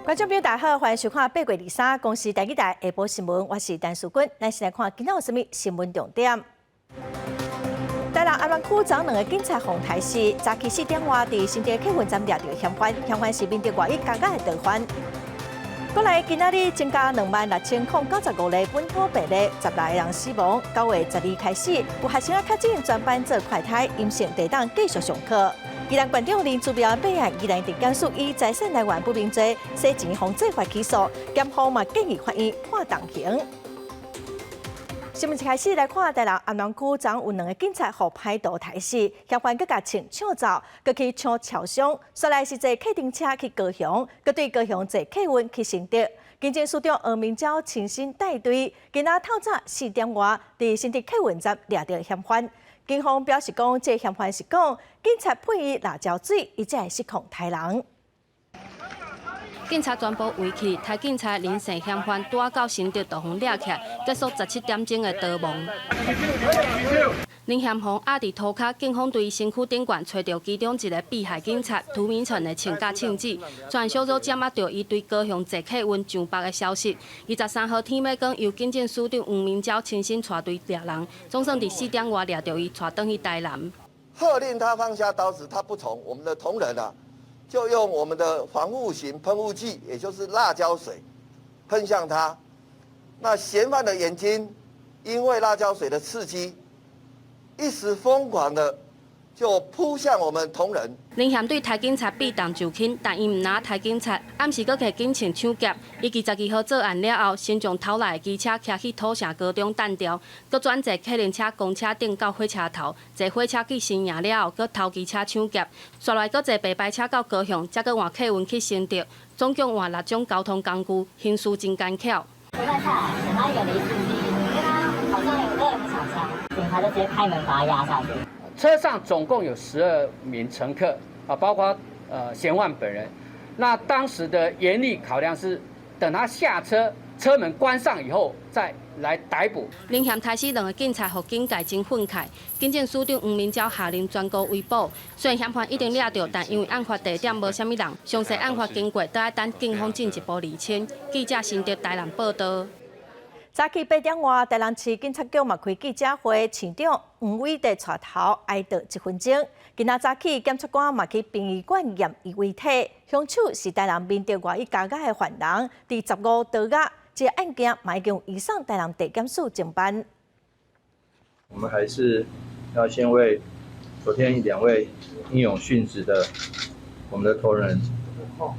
观众朋友大家好，欢迎收看8月23公视台记台下晡新闻，我是陈淑君。咱先来看今仔有什么新闻重点。台南安南区昨2个警察红台死，早起4点外伫新店客运站抓到嫌犯，嫌犯是面对外衣加价的逃犯。过来今仔日增加26095例本土病例，10来人死亡。9月12日开始，有学生确诊专班做快筛阴性，地当继续上课。宜兰县长林志标表扬宜兰地检署以财产来源不明罪，洗钱防制法起诉，检方嘛建议法院判重刑。新闻一开始来看，台南安南区昨有2个警察互歹徒杀死，嫌犯佫甲枪抢走，佫去抢超商，说来是坐客丁车去高雄，佫对高雄坐客运去新竹。警政署长黄明昭亲身带队，今仔透早4点外，伫新竹客运站抓到嫌犯。警方表示讲，这嫌犯是讲警察配伊辣椒水，伊才会失控杀人。警察全部围起，台警察林姓嫌犯拄到新竹大风抓起，结束17点钟的逃亡。林嫌犯压伫涂骹，警方对伊身躯顶管找到其中一个被害警察涂明成的枪甲枪支，全小组掌握到伊对高雄坐客运上北的消息。23号天尾光，由警政署长黄明昭亲身带队抓人，总算伫4点外抓到伊，带转去台南。喝令他放下刀子，他不从，我们的同仁啊，就用我们的防护型喷雾剂，也就是辣椒水，喷向他。那嫌犯的眼睛因为辣椒水的刺激，一时疯狂的就扑向我们同仁。林嫌对台警察避重就轻，但伊唔拿台警察，暗时搁摕警枪抢劫。伊22号做案了后，先将偷来的机车骑去土城高中单调，搁转坐客运车、公车顶到火车头，坐火车去新营了后，搁偷机车抢劫，续来搁坐白牌车到高雄，再搁换客运去新竹，总共换6种交通工具，行事真干巧。我看下来，然后有了一司机，跟他好像有2人抢枪，警察就直接开门把他压下去。车上总共有12名乘客啊，包括嫌犯本人。那当时的严厉考量是，等他下车，车门关上以后再来逮捕。林嫌开始2个警察互警界真愤慨，警政署长黄明昭下令全国围捕。虽然嫌犯已经抓到，但因为案发地点无啥物人，详细案发经过都要等警方进一步厘清。记者新竹台南报道。早起8点外，台南市警察局嘛开记者会，市长黄伟在带头哀悼1分钟。今仔早起，检察官嘛去殡仪馆验伊遗体，凶手是台南面对外衣加价的犯人，伫15倒押，这个案件嘛已经移送台南地检署侦办。我们还是要先为昨天2位英勇殉职的我们的同仁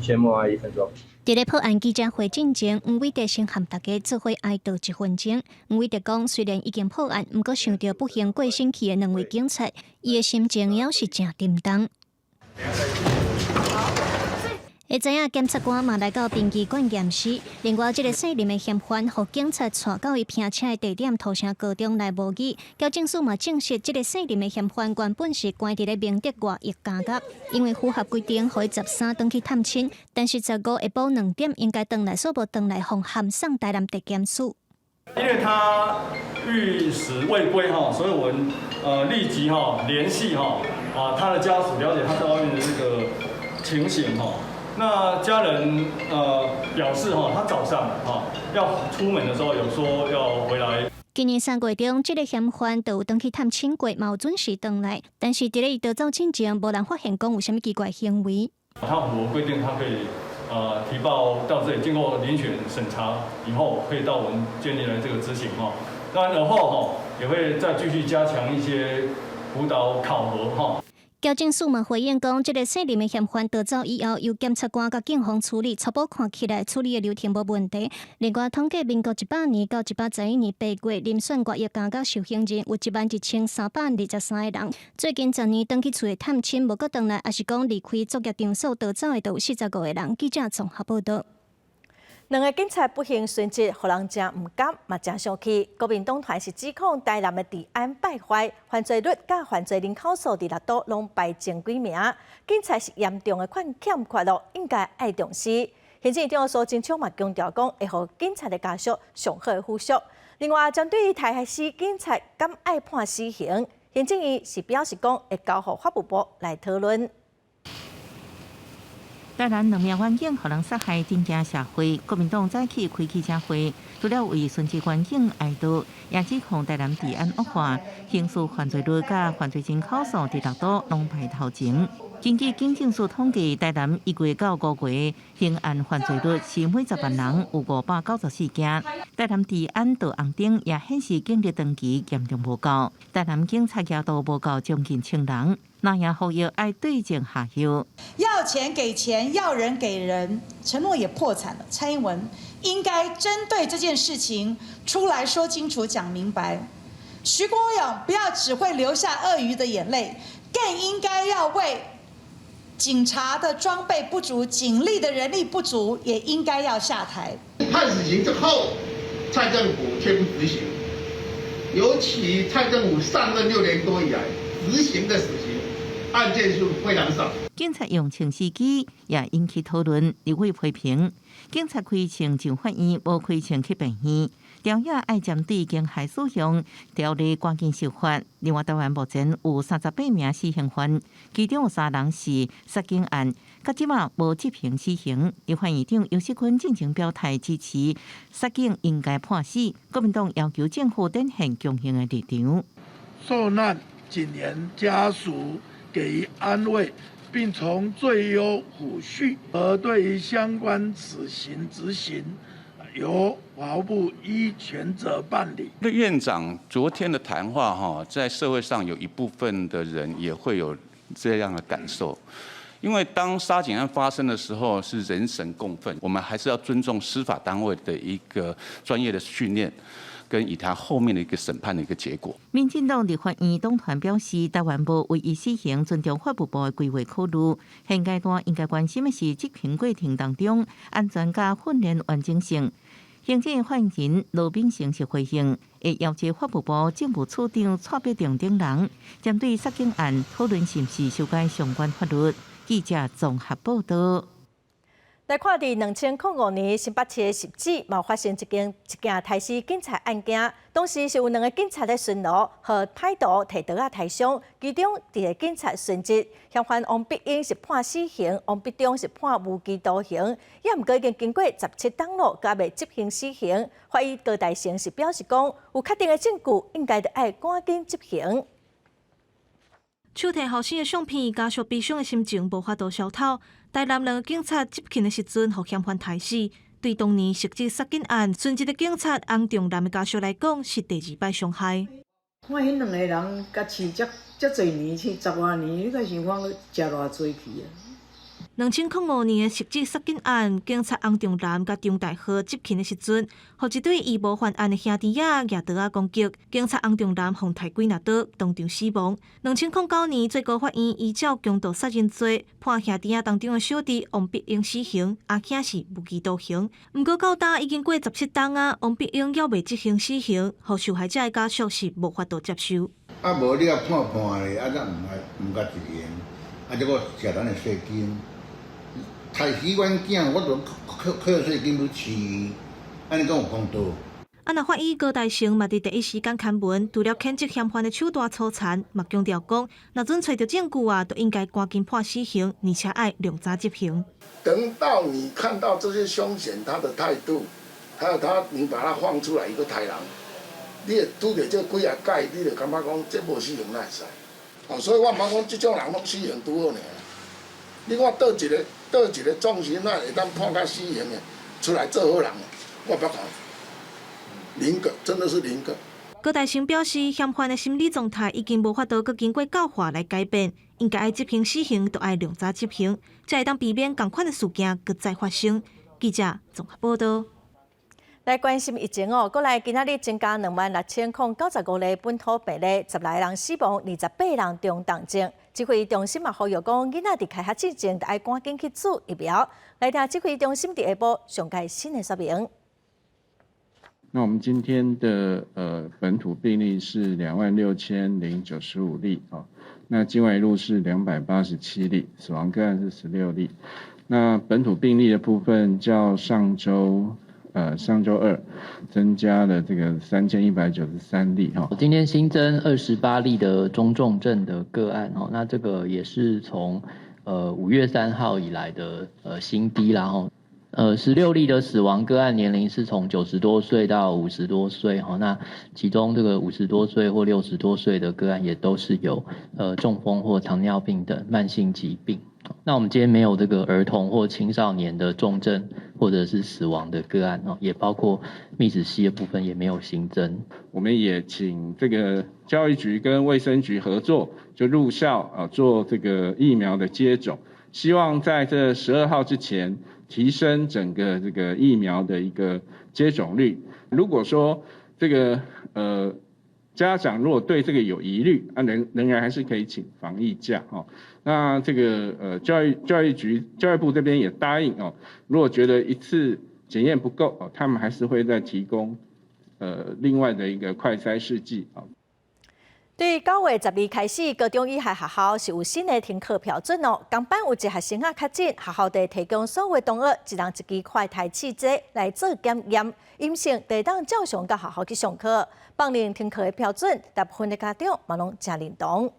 先默哀1分钟。伫咧破案记者会进前，黄伟德先和大家做伙哀悼1分钟。黄伟德讲，虽然已经破案，毋过想到不幸过身去的2位警察，伊的心情也是真沉重。会知影检察官嘛来到殡仪馆验尸，另外这个姓林的嫌犯，互警察带到伊拼车的地点土城高中来模拟。交警署嘛证实，这个姓林的嫌犯原本是关伫咧明德外役加甲，因为符合规定，可以13回去探亲，但是15下晡2点应该回来，所无回来，互函送台南地检署。因为他逾时未归哈，所以我们立即联系他的家属，了解他在外面的这个情形哈。那家人表示他早上要出门的时候有说要回来。今年3月中，这个嫌犯就有回去探亲过，嘛有准时回来，但是伫咧伊逃走之前，无人发现讲有啥物奇怪行为。他符合规定，他可以提报到这里，经过遴选审查以后，可以到我们监理来这个执行当然，然后也会再继续加强一些辅导考核交警署嘛回应讲，这个姓林的嫌犯逃走以后，由检察官甲警方处理，初步看起来处理的流程无问题。另外，统计民国100年到111年8月，临选外役加甲受刑人有11323个人。最近10年登去厝的探亲无搁回来，也是讲离开作业场所逃走的，都有45个人。记者综合报道。2个警察不幸殉职，互人真唔甘，嘛真生气。国民党团是指控台南的治安败坏，犯罪率甲犯罪人口数伫6都拢排前几名。警察是严重的欠缺咯，应该爱重视。行政长苏贞昌嘛强调讲，会互警察的家属上好的抚恤。另外，针对台海市警察敢爱判死刑，行政院是表示讲会交互法务部来讨论。台南2名员警互人杀害，震惊社会。国民党早起开记者会，除了为顺治环境哀悼，也指控台南治安恶化，刑事犯罪率甲犯罪人口数伫6都拢排头前。根据警政署统计，台南1月到5月刑案犯罪率是每10万人有594件。台南治安道红顶也显示警力长期严重无够，台南警察也都无够将近1000人。那也呼吁爱对症下药，要钱给钱，要人给人，承诺也破产了。蔡英文应该针对这件事情出来说清楚、讲明白。徐国勇不要只会流下鳄鱼的眼泪，更应该要为警察的装备不足、警力的人力不足，也应该要下台。判死刑之后，蔡政府却不执行，尤其蔡政府上任6年多以来，执行的死刑案件数非常少。警察用枪司机也引起讨论，立委批评警察开枪进法院，无开枪去病院。调也爱针对惊害使用条例赶紧修法。另外，台湾目前有38名死刑犯，其中有3人是杀警案，到即马无执行死刑。立法院长游锡堃进行表态支持杀警应该判死。国民党要求政府展现强硬的立场。受难警员家属给予安慰，并从最优抚恤，而对于相关死刑执行，由法务部依权责办理。院长昨天的谈话在社会上有一部分的人也会有这样的感受，因为当杀警案发生的时候是人神共愤，我们还是要尊重司法单位的一个专业的训练，跟以他后面的一个审判的一个结果。民进党立法院党团表示，台湾无唯一死刑，尊重法务部的规划考虑。现阶段应该关心的是执行过程当中安全加训练完整性。行政发言人罗秉成是回应，会要求法务部政务处长蔡必定等人，针对杀警案讨论是不是修改相关法律。记者综合报道。来看伫2005年新北市的汐止，嘛发生一件台死警察案件，当时是有2个警察在巡逻，和歹徒摕刀抬伤，其中一个警察殉职，嫌犯王必英是判死刑，王必中是判无期徒刑，也毋过已经经过17档路，甲未执行死刑。法医高大成是表示讲，有确定的证据，应该就爱赶紧执行。手提后生的相片，家属悲伤的心情无法度消透。台南2个警察执勤的时阵，互嫌犯杀死。对当年涉及杀警案殉职的警察洪仲南的家属来讲，是第2摆伤害。看迄2个人甲饲遮侪年，饲10多年，你敢想讲食偌济去啊？2005年的涉及杀警案，警察洪仲南甲张大和执勤的时阵，互一对伊无犯案的兄弟仔举刀攻击，警察洪仲南互抬几拿刀，当场死亡。2009年，最高法院依照强盗杀人罪，判兄弟仔当中的小弟王必英死刑，阿囝是无期徒刑。不过到今已经过17档啊，王必英还未执行死刑，互受害者的家属是无法度接受。啊，无你啊判咧，啊则毋甲执行，啊这个食咱的税金。杀死阮囝，我都扣税金去饲，安尼讲有公道。若法医高大成嘛，伫第一时间刊文，除了谴责嫌犯的手段粗残，嘛强调讲，若准找到证据啊，都应该赶紧判死刑，而且爱量早执行。等到你看到这些凶险，他的态度，还有你把他放出来一个豺狼，你会拄着这几啊届，你就感觉讲这无死刑哪会使？所以我毋茫讲，这种人拢死刑拄好尔。你看倒一个壮士那会当判甲死刑的，出来做好人的，我不讲，零个真的是零个。高大成表示，嫌犯的心理状态已经无法度，佮经过教化来改变，应该爱执行死刑，都爱量早执行，才会当避免同款的事件佮再发生。记者综合报道。来关心疫情过来今仔日增加26095例本土病例，10来人死亡，28人中重症。指挥中心嘛呼吁讲，囡仔伫开学之前，就爱赶紧去注疫苗。来听指挥中心伫下晡上届新的说明。那我们今天的本土病例是26095例啊，那境外入是287例，死亡个案是16例。那本土病例的部分，较上周二增加了这个3193例哈。今天新增28例的中重症的个案哦，那这个也是从5月3号以来的新低啦吼。16例的死亡个案年龄是从90多岁到50多岁哈，那其中这个50多岁或60多岁的个案也都是有中风或糖尿病等慢性疾病。那我们今天没有这个儿童或青少年的重症或者是死亡的个案哦，也包括密子系的部分也没有新增。我们也请这个教育局跟卫生局合作，就入校做这个疫苗的接种，希望在这12号之前提升整个这个疫苗的一个接种率。如果说这个家长如果对这个有疑虑，仍然还是可以请防疫假哦。那这个教育部这边也答应哦，如果觉得一次检验不够哦，他们还是会再提供另外的一个快筛试剂哦。对9月12日开始，高中以下学校是有新的停课标准哦。港班有一学生确诊，学校得提供所有同学一人一支快筛试剂来做检验，阴性得当照常到学校去上课。放令停课的标准，大部分的家长嘛拢真认同。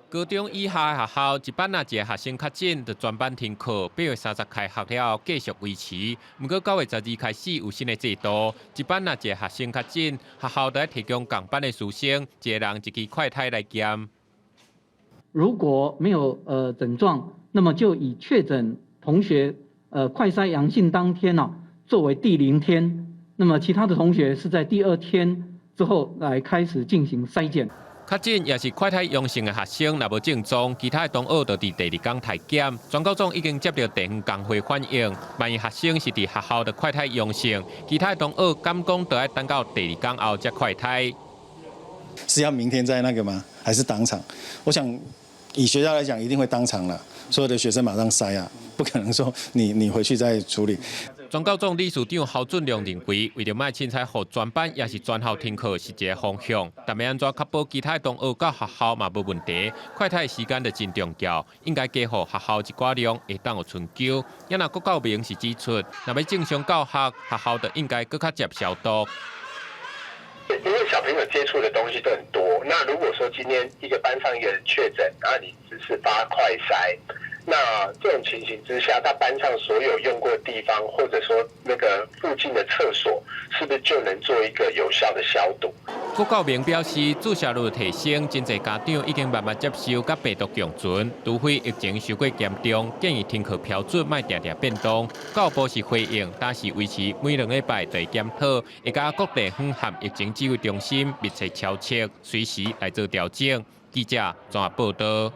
高中以下的学校，一班一个学生确诊，就全班停课。8月30开学了，继续维持。不过9月12日开始有新的制度，一班一个学生确诊，学校就要提供同班的师生一人一支快筛来检。如果没有症状，那么就以确诊同学快筛阳性当天作为第0天。那么其他的同学是在第2天之后来开始进行筛检。确诊也是快筛阳性的学生，若无症状，其他的同学就伫第2天体检。全高中已经接到地方工会反映，万一学生是伫学校的快筛阳性，其他的同学敢讲都要等到第2天后才快筛。是要明天再那个吗？还是当场？我想以学校来讲，一定会当场了，所有的学生马上筛啊，不可能说你回去再处理。全高中理事长侯俊良认为，为着卖凊彩互全班也是全校停课是一个方向，但要安怎确保其他同学到学校嘛无问题？快筛时间就真重要，应该加互学校一寡量，会当有春秋。也若国教明是指出，若要正常教学，学校就应该更较接消毒。因为小朋友接触的东西都很多，那如果说今天一个班上一个人确诊，然后你只是发快筛。那这种情形之下，他班上所有用过的地方，或者说那个附近的厕所，是不是就能做一个有效的消毒？郭教明表示，注射率提升，真侪家长已经慢慢接受甲病毒共存，除非疫情受过严重，建议停课标准莫定定变动。教育部是回应，但是维持每2礼拜就会检讨，会甲各地方和疫情指挥中心密切敲测，随时来做调整。记者综合报道。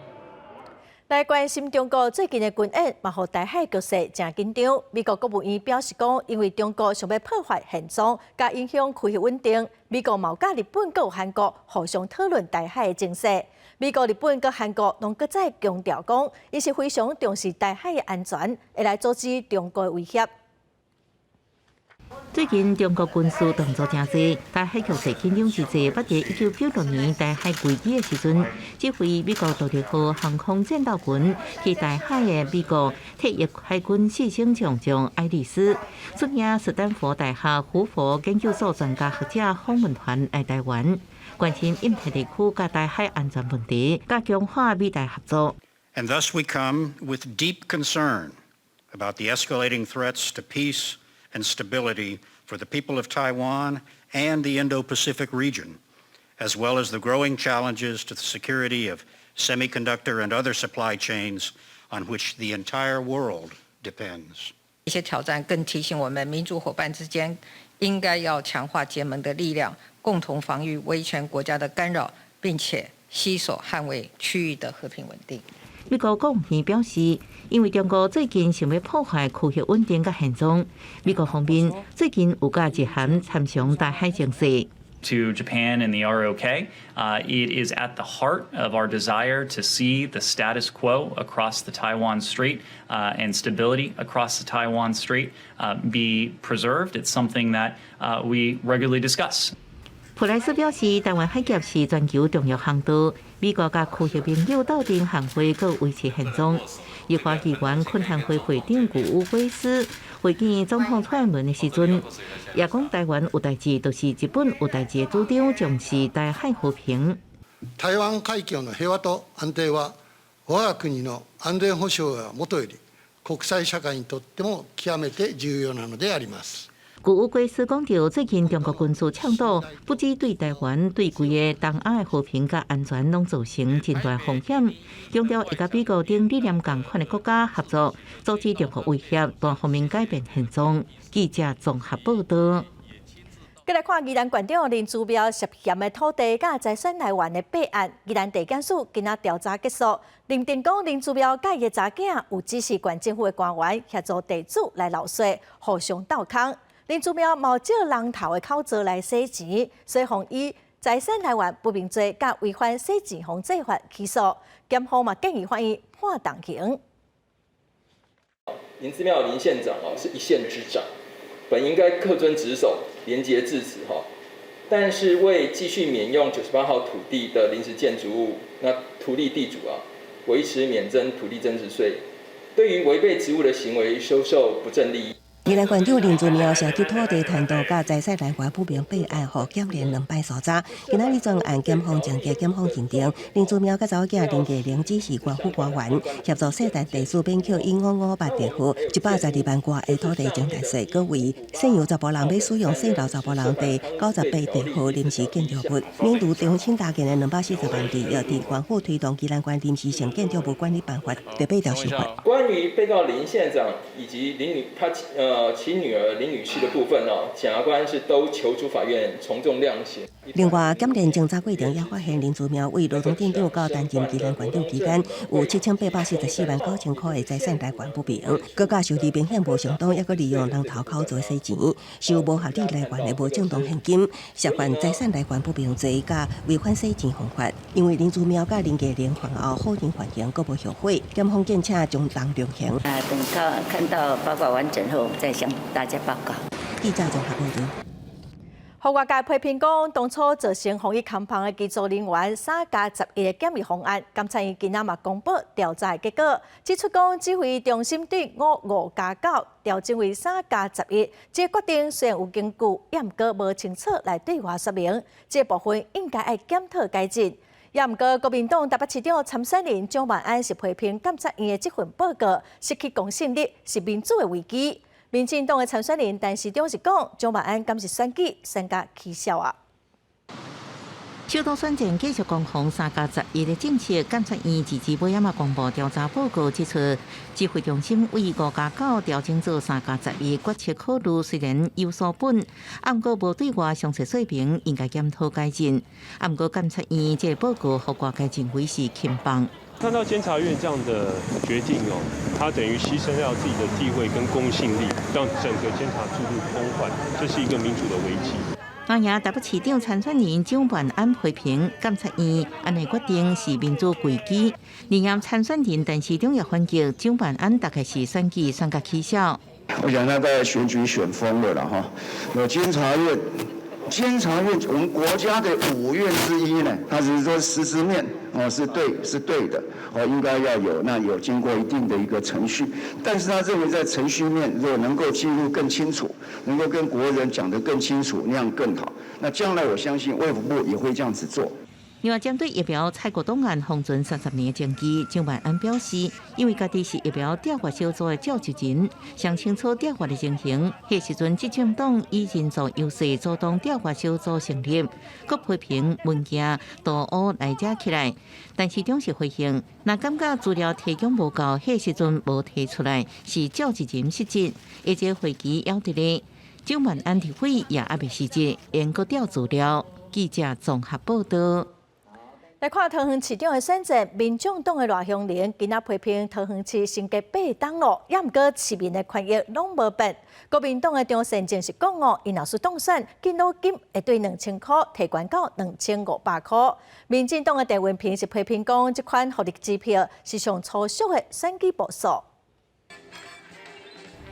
来关心中国最近的军演，嘛，互台海局势真紧张。美国国务院表示讲，因为中国想要破坏现状，加影响区域稳定，美国嘛有甲日本、佮韩国互相讨论台海的情势。美国、日本、佮韩国拢搁再强调讲，伊是非常重视台海的安全，会来阻止中国的威胁。最近中国军事动作真多，台海局势紧张之际，捌在1996年台海危机的时阵，指挥美国独立号航空战斗群去台海的美国退役海军4星上将爱丽丝，率领斯坦福大学胡佛研究所专家学者访问团来台湾，关心印太地区甲台海安全问题，加强化美台合作。And thus we come with deep concern about the escalating threats to peace and stability for the people of Taiwan and the Indo-Pacific region, as well as the growing challenges to the security of semiconductor and other supply chains on which the entire world depends. 一些挑战更提醒我们，民主伙伴之间应该要强化结盟的力量，共同防御威权国家的干扰，并且携手捍卫区域的和平稳定。美国国务院表示，因为中国最近想要破坏区域稳定甲现状，美国方面最近有甲日韩参详台海情势。To Japan and the ROK, it is at the heart of our desire to see the status quo across the Taiwan Strait and stability across the Taiwan Strait be preserved. It's something that we regularly discuss. 普莱斯表示，台湾海峡是全球重要航道，美国甲区域盟友斗阵行会阁维持现状。立法议员困难会会长古乌龟斯会见总统蔡英文的时阵，也讲台湾有代志，就是日本有代志的主張重視台海和平。台湾海峡の平和と安定は我我が国の安全保障がもとより国際社会にとっても極めて重要なのであります。古乌龟司讲到，最近中国军事倡导，不止对台湾、对规个东亚的和平甲安全拢造成真大风险。强调会甲美国等理念共款的国家合作，阻止中国威胁，单方面改变现状。记者综合报道。再来看宜兰县长林志标涉嫌的土地甲财产来源的弊案，宜兰地检署今仔调查结束，认定讲林志标甲伊的查囝有指示县政府的官员协助地主来漏税，互相斗空。林志标冒借人头的口罩来洗钱，所以防以财产来源不明罪甲违反洗钱防治法起诉。检方嘛建议法院判重刑。林志妙林县长是一县之长，本应该恪遵职守，廉洁至此但是为继续免用98号土地的临时建筑物，那土地地主维持免征土地增值税，对于违背职务的行为收受不正利益。宜兰县长林志妙涉及土地贪渎甲财产来源不明弊案，互检连2摆搜查。今仔日专案检方证实，检方认定林志妙甲查某囝林继玲指示官府官员协助世代地主免扣155地户112万外的土地征贷税，搁为现有查甫人要使用现老查甫人地98地户临时建筑物，免除中兴大建的240万地，要替官府推动宜兰县临时性建筑物管理办法第8条修法。关于被告林县长以及其女儿林女士的部分检察官是都求诸法院从重量刑。另外，检连侦查过程也发现林志妙为罗东镇长到担任宜兰县长期间，有7844万9千块的财产来源不明，各甲收入明显无相当，也搁利用人头口做洗钱，收无合理来源的无正当现金，涉犯财产来源不明罪，甲违反洗钱防法。因为林志妙甲林继玲犯后否认犯刑，搁无后悔，检方建请将当量刑。等看到报告完整后，再向大家报告。记者综合报道。互外界批评讲，当初造成防疫空棚的机组人员3+11的检疫方案，监察院今仔嘛公布调查结果，指出讲指挥中心对55+9调整为3+11，这决定虽然有根据，也毋过无清楚来对外说明，这部分应该要检讨改进。也毋过，国民党台北市长参选人蒋万安是批评监察院的这份报告失去公信力，是民主的危机。民进党的参选人陈时中是讲，蒋万安敢是选举身家起笑啊！小党选战继续攻防3+11的政策，监察院自尾仔嘛公布调查报告指出，指挥中心为5+9调整做3+11，决策考虑虽然有所本，毋过无对外详细说明，应该检讨改进。毋过监察院这报告，互外界认为是轻放。看到监察院这样的决定他等于牺牲掉自己的地位跟公信力，让整个监察制度崩坏，这是一个民主的危机。当然，台北市长参选人蒋万安批评监察院安尼决定是民主危机。另外，参选人陈时中也反击蒋万安大概是选举选甲起笑。我想他在选举选疯了啦哈！有监察院我们国家的5院之一呢，他只是说实质面是对的应该要有，那有经过一定的一个程序，但是他认为在程序面如果能够记录更清楚，能够跟国人讲得更清楚，那样更好。那将来我相信卫福部也会这样子做。另外，针对疫苗采购档案封存30年的证据，蒋万安表示，因为家己是疫苗调查小组的召集人，详清楚调查的情形。迄时阵，执政党以人数优势主动调查小组成立，佮批评文件盗污来遮起来。但市长是回应，若感觉资料提供无够，迄时阵无提出来，是召集人失职，而且会期还伫咧。蒋万安提会也还未失职，应搁调资料。记者综合报道。来看桃园市长的选战，民众党的赖香伶今仔批评桃园市升格8党路，也毋过市民的权益拢无变。国民党的张善政是讲因若是当选，敬老金会对2000块提悬到2500块。民进党的陈文平是批评讲，这款福利支票是上粗俗的选举步数。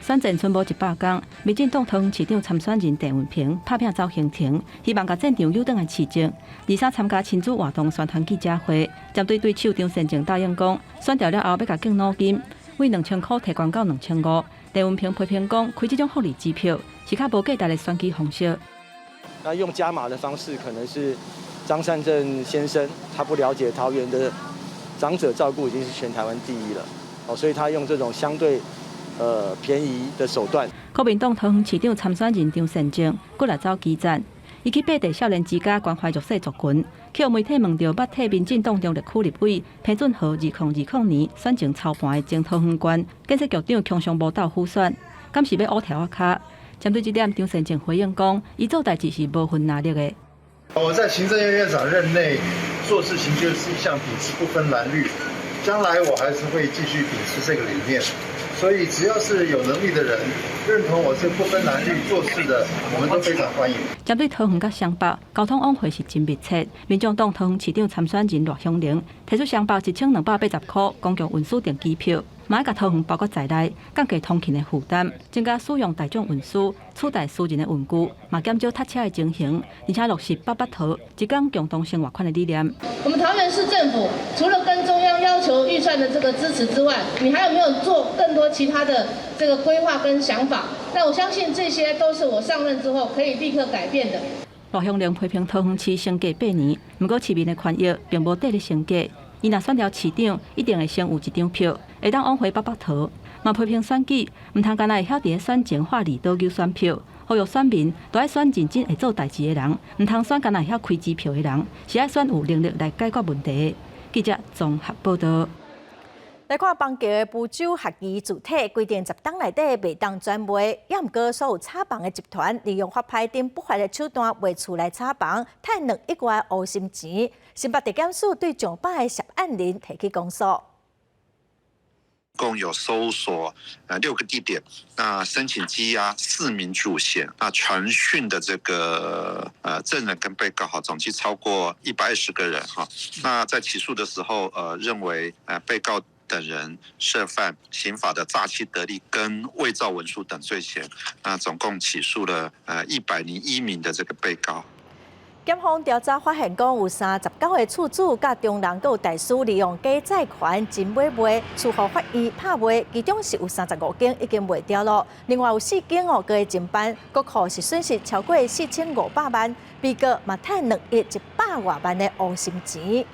选战剩无100天，民进党桃园市长参选人陈文平拍拼走行程，希望甲战场扭转来市政。23参加亲子活动宣传记者会，针对对手张善政答应讲，选掉了后要甲敬老金为2000块提悬到2500。陈文平批评讲，开这种福利支票是较无价值的选举方式。那用加码的方式，可能是张善政先生他不了解桃园的长者照顾已经是全台湾第一了，所以他用这种相对便宜的手段。国民党桃园市长参选人张善政过来走基站，伊去八地少年之家关怀弱势族群，去媒体问到捌替民进党中立区立委潘俊豪2020年选情操盘的前桃园县建设局长强上无斗辅选，敢是要乌条卡？针对这点，张善政回应讲，伊做代志是无分哪力的。我在行政院院长任内做事情就是一向秉持不分蓝绿，将来我还是会继续秉持这个理念。所以只要是有能力的人认同我这不分蓝绿做事的，我们都非常欢迎。针对桃园甲双北交通往回是真密切，民众党桃园市长参选人罗香玲提出双北1280块公共运输电机票。嘛要甲桃园包括在内，降低通勤的负担，增加使用大众运输，取代私人的运具，嘛减少塞车的情形，而且落实8巴图一港共同生活圈的理念。我们桃园市政府除了跟中央要求预算的这个支持之外，你还有没有做更多其他的这个规划跟想法？那我相信这些都是我上任之后可以立刻改变的。罗香玲批评桃园市升价8年，不过市民的权益并无得到升价。伊若选了市长，一定会先有一张票，会当往回800套。嘛批评选举，唔通干那会晓伫选前画二刀求选票，呼吁选民都爱选认真会做代志的人，唔通选干那会晓开支票的人，是爱选有能力来解决问题。记者综合报道。来看邦桥的滬州合宜主体规定10档内底袂当转卖，也毋过所有炒房的集团利用发牌等不法的手段卖厝来炒房，赚2亿外乌心钱。新北地检署对上百的涉案人提起公诉。共有搜索6个地点，那申请羁押4名主嫌，那传讯的这个证人跟被告总计超过120个人哈。那在起诉的时候认为被告等人涉犯刑法的诈欺得利跟伪造文书等罪嫌，那总共起诉了101名的这个被告。检方调查发现，讲有39个厝主甲中人有大师利用假债权真买卖，厝户法医拍卖，其中是有35间已经卖掉了，另外有4间各个侦办，国库是损失超过4500万，被告嘛赚2亿100多万的乌心钱。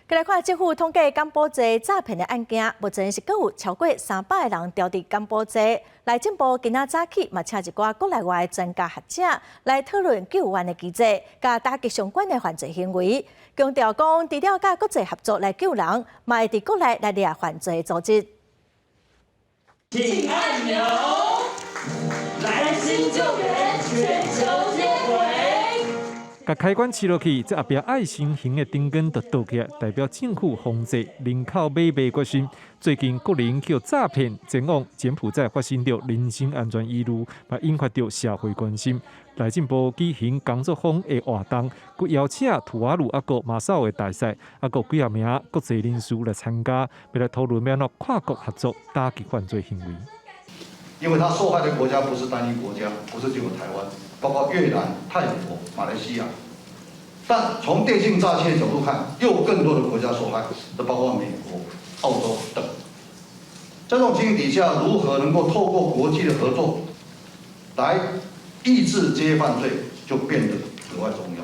再来看政府统计甘宝济诈骗的案件，目前是有超过300个人调伫甘宝济。内政部今仔早起嘛请一寡国内外专家学者来讨论救援的机制，甲打击相关的犯罪行为。强调讲，除了甲国际合作来救人，嘛会伫国内来掠犯罪组织。请按钮，来新救援，全球接轨。甲开关切落去，这后壁爱心型的灯光就倒起来，代表政府防制人口买卖决心。最近国人叫诈骗前往柬埔寨发生着人身安全疑虑，嘛引发着社会关心。内政部举行工作坊的活动，佮邀请图瓦鲁啊个马绍的大赛，啊个几名国际人士来参加，要来讨论要怎跨国合作打击犯罪行为。因为他受害的国家不是单一国家，不是只有台湾，包括越南、泰国、马来西亚。但从电信诈骗角度看，又更多的国家受害，这包括美国、澳洲等。在这种情形底下，如何能够透过国际的合作，来抑制这些犯罪，就变得格外重要。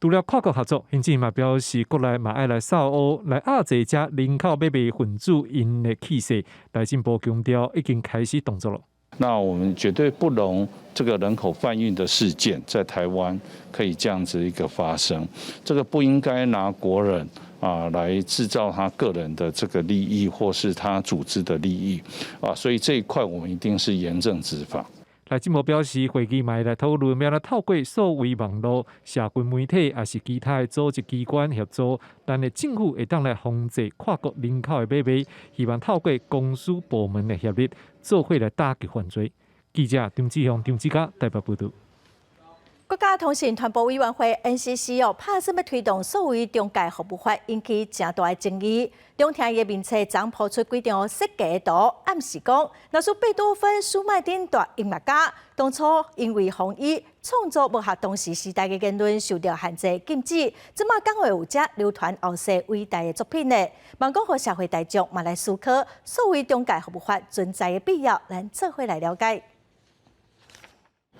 除了跨国合作，行政嘛表示，国内嘛爱来扫乌，来压制这人口买卖分子因的气势。内政部强调，已经开始动作了。那我们绝对不容这个人口贩运的事件在台湾可以这样子一个发生，这个不应该拿国人来制造他个人的这个利益或是他组织的利益所以这一块我们一定是严正执法。内政部表示，会议嘛来讨论要透过所谓网络、社群媒体，也是其他的组织机关合作，但係政府会当来防制跨国人口的买卖，希望透过公司部门的协力，做伙来打击犯罪。记者张志雄、张志佳台北报道。国家通信传播委员会 NCC 拍算要推动所谓中介服务法，引起正大的争议。两厅的面册昨抛出几张设计图，暗示讲，若是贝多芬、舒麦丁大音乐家当初因为防疫创作不合当时时代的言论，受到限制禁止，即马敢会有这流传后世伟大的作品呢？望讲互社会大众嘛来思考，所谓中介服务法存在的必要，咱做伙来了解。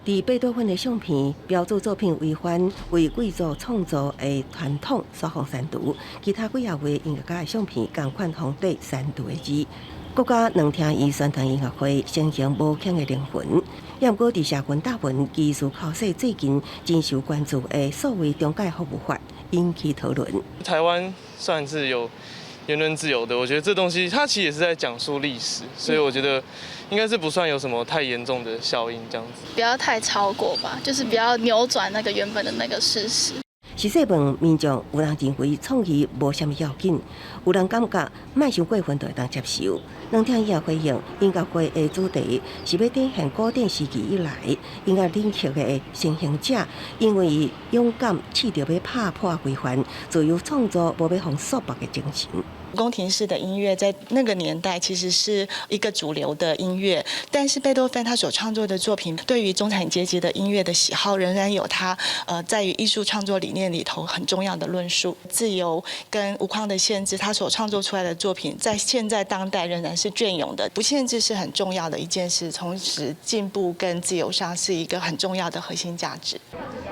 伫贝多芬的相片标注作品违反为贵族创作的传统所互删除，其他几位音乐家的相片同款封底删除的字。国家两厅伊宣传音乐会形成无穷的灵魂。也毋过，伫社群大文技术考试最近真受关注的所谓中介服务法引起讨论。台湾算是有言论自由的，我觉得这东西它其实也是在讲述历史，所以我觉得应该是不算有什么太严重的效应这样子。不要太超过吧，就是不要扭转那个原本的那个事实。实际问民众，有人认为创意无啥物要紧，有人感觉莫伤过分就会当接受。两厅也回应，音乐会的主题是要展现古典时期以来音乐领域的先行者，因为伊勇敢试着要打破规范，自由创作，无要互束缚的精神。宫廷式的音乐在那个年代其实是一个主流的音乐，但是贝多芬他所创作的作品对于中产阶级的音乐的喜好仍然有他在于艺术创作理念里头很重要的论述。自由跟无框的限制，他所创作出来的作品在现在当代仍然是隽永的。不限制是很重要的一件事，同时进步跟自由上是一个很重要的核心价值。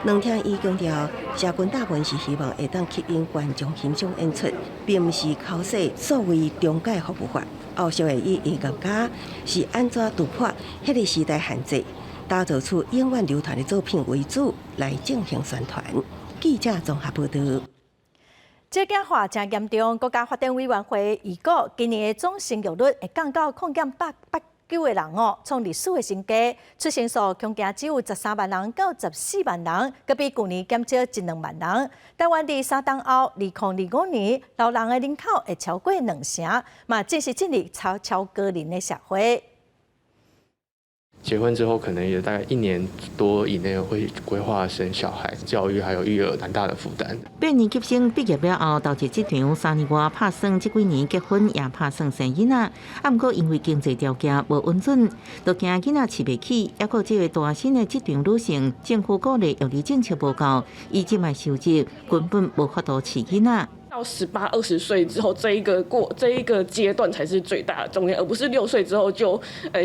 两厅伊强调，社群大文是希望会当吸引观众欣赏演出，并不是考试所谓中介服务法。后续的以音乐家是安怎突破迄个时代限制，打造出永远流传的作品为主来进行宣传。记者综合报道。这假话真严重，国家发展委员会预估今年的总生育率会降到0.889个人哦，创历史的新低。出生数恐惊只有13万人到14万人，佮比去年减少1-2万人。台湾伫3档后，2025年老人的人口会超过2成，嘛正是进入超高龄的社会。结婚之后，可能也大概1年多以内会规划生小孩，教育还有育儿蛮大的负担。8年级生毕业了后，导致这场3年外拍算，这几年结婚也拍算生囡仔，啊，不过因为经济条件无稳准，就惊囡仔饲袂起，还佫这个大新的这场旅程，政府鼓励育儿政策无够，伊即卖收入根本无法度饲囡仔。到18、20岁之后，这一个阶段才是最大的重点，而不是6岁之后就